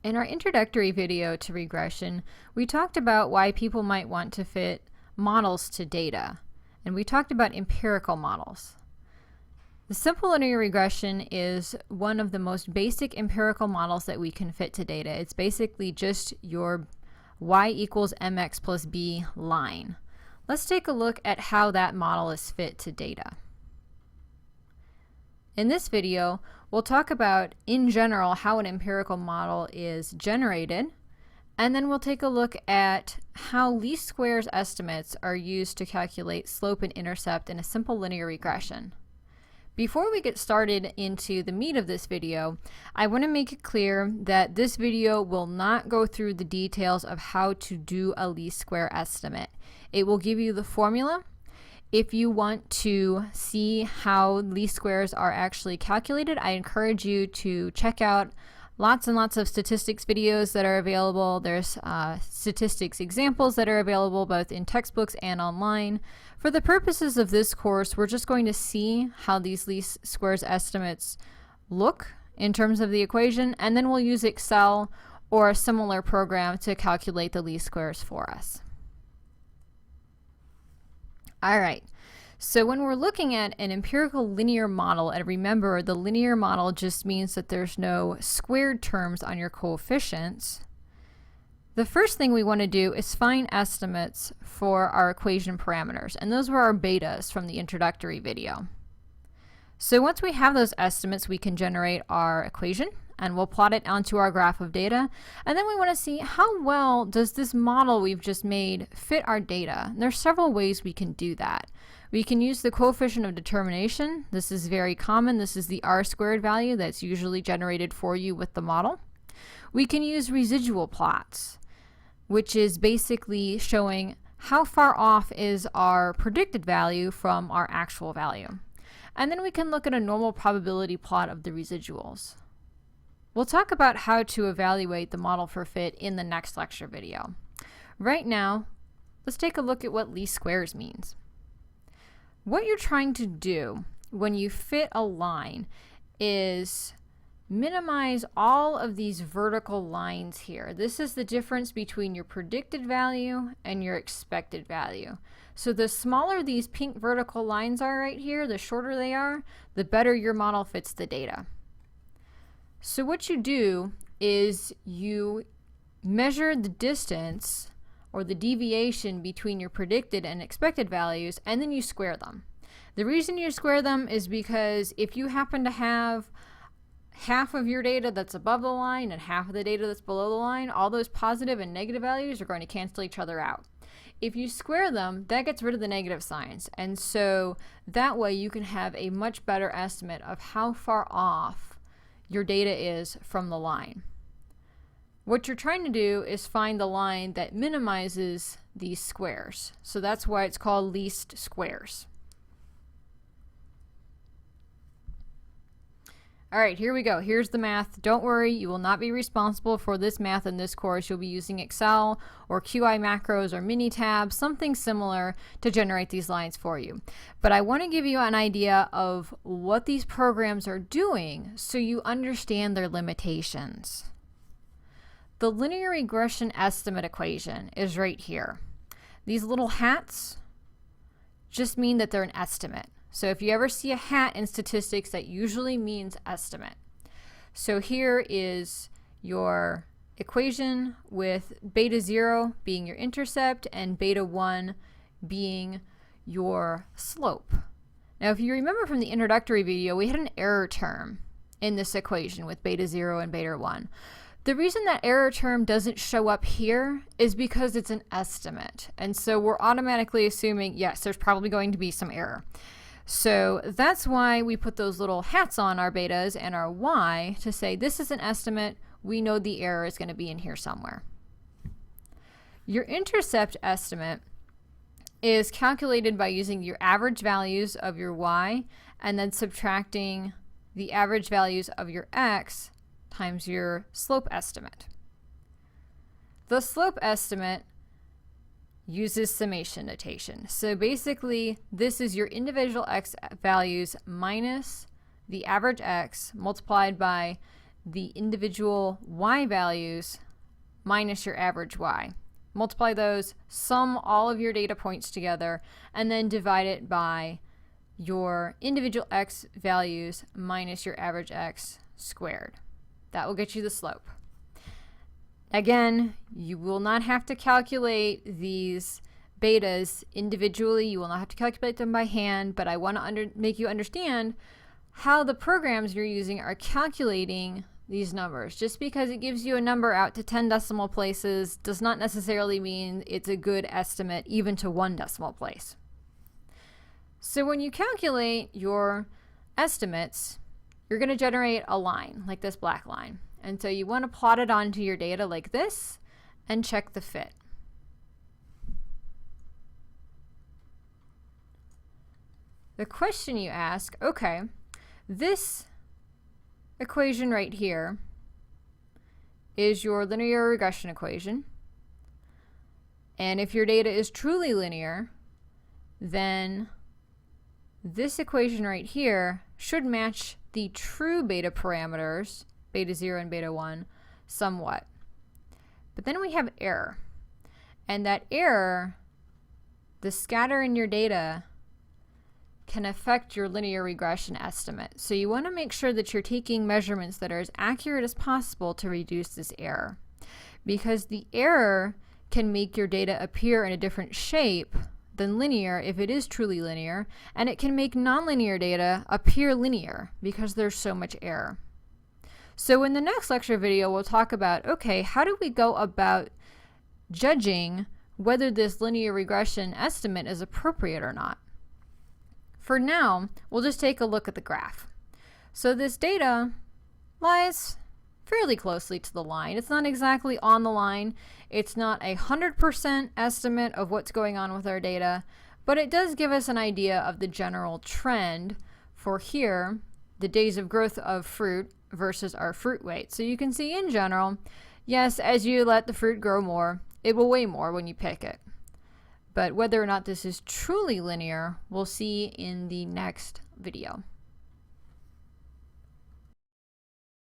In our introductory video to regression, we talked about why people might want to fit models to data, and we talked about empirical models. The simple linear regression is one of the most basic empirical models that we can fit to data. It's basically just your y equals mx plus b line. Let's take a look at how that model is fit to data. In this video, we'll talk about, in general, how an empirical model is generated, and then we'll take a look at how least squares estimates are used to calculate slope and intercept in a simple linear regression. Before we get started into the meat of this video, I want to make it clear that this video will not go through the details of how to do a least square estimate. It will give you the formula. If you want to see how least squares are actually calculated, I encourage you to check out lots and lots of statistics videos that are available. There's statistics examples that are available both in textbooks and online. For the purposes of this course, we're just going to see how these least squares estimates look in terms of the equation, and then we'll use Excel or a similar program to calculate the least squares for us. All right, so when we're looking at an empirical linear model, and remember the linear model just means that there's no squared terms on your coefficients, the first thing we want to do is find estimates for our equation parameters, and those were our betas from the introductory video. So once we have those estimates, we can generate our equation, and we'll plot it onto our graph of data, and then we want to see how well does this model we've just made fit our data. And there's several ways we can do that. We can use the coefficient of determination. This is very common. This is the r² value that's usually generated for you with the model. We can use residual plots, which is basically showing how far off is our predicted value from our actual value. And then we can look at a normal probability plot of the residuals. We'll talk about how to evaluate the model for fit in the next lecture video. Right now, let's take a look at what least squares means. What you're trying to do when you fit a line is minimize all of these vertical lines here. This is the difference between your predicted value and your expected value. So the smaller these pink vertical lines are right here, the shorter they are, the better your model fits the data. So what you do is you measure the distance or the deviation between your predicted and expected values, and then you square them. The reason you square them is because if you happen to have half of your data that's above the line and half of the data that's below the line, all those positive and negative values are going to cancel each other out. If you square them, that gets rid of the negative signs, and so that way you can have a much better estimate of how far off your data is from the line. What you're trying to do is find the line that minimizes these squares. So that's why it's called least squares. All right, here we go. Here's the math. Don't worry, you will not be responsible for this math in this course. You'll be using Excel or QI macros or mini tabs, something similar to generate these lines for you. But I want to give you an idea of what these programs are doing so you understand their limitations. The linear regression estimate equation is right here. These little hats just mean that they're an estimate. So if you ever see a hat in statistics, that usually means estimate. So here is your equation with beta 0 being your intercept and beta 1 being your slope. Now if you remember from the introductory video, we had an error term in this equation with beta 0 and beta 1. The reason that error term doesn't show up here is because it's an estimate. And so we're automatically assuming, yes, there's probably going to be some error. So that's why we put those little hats on our betas and our y to say this is an estimate. We know the error is going to be in here somewhere. Your intercept estimate is calculated by using your average values of your y and then subtracting the average values of your x times your slope estimate. The slope estimate uses summation notation. So basically, this is your individual x values minus the average x multiplied by the individual y values minus your average y. Multiply those, sum all of your data points together, and then divide it by your individual x values minus your average x squared. That will get you the slope. Again, you will not have to calculate these betas individually. You will not have to calculate them by hand, but I want to make you understand how the programs you're using are calculating these numbers. Just because it gives you a number out to 10 decimal places does not necessarily mean it's a good estimate even to 1 decimal place. So when you calculate your estimates, you're going to generate a line like this black line. And so you want to plot it onto your data like this and check the fit. The question you ask, okay, this equation right here is your linear regression equation. And if your data is truly linear, then this equation right here should match the true beta parameters, beta 0 and beta 1, somewhat. But then we have error. And that error, the scatter in your data, can affect your linear regression estimate. So you want to make sure that you're taking measurements that are as accurate as possible to reduce this error. Because the error can make your data appear in a different shape than linear if it is truly linear, and it can make nonlinear data appear linear because there's so much error. So in the next lecture video, we'll talk about, okay, how do we go about judging whether this linear regression estimate is appropriate or not? For now, we'll just take a look at the graph. So this data lies fairly closely to the line. It's not exactly on the line. It's not 100% estimate of what's going on with our data, but it does give us an idea of the general trend for here, the days of growth of fruit versus our fruit weight. So you can see in general, yes, as you let the fruit grow more, it will weigh more when you pick it. But whether or not this is truly linear, we'll see in the next video.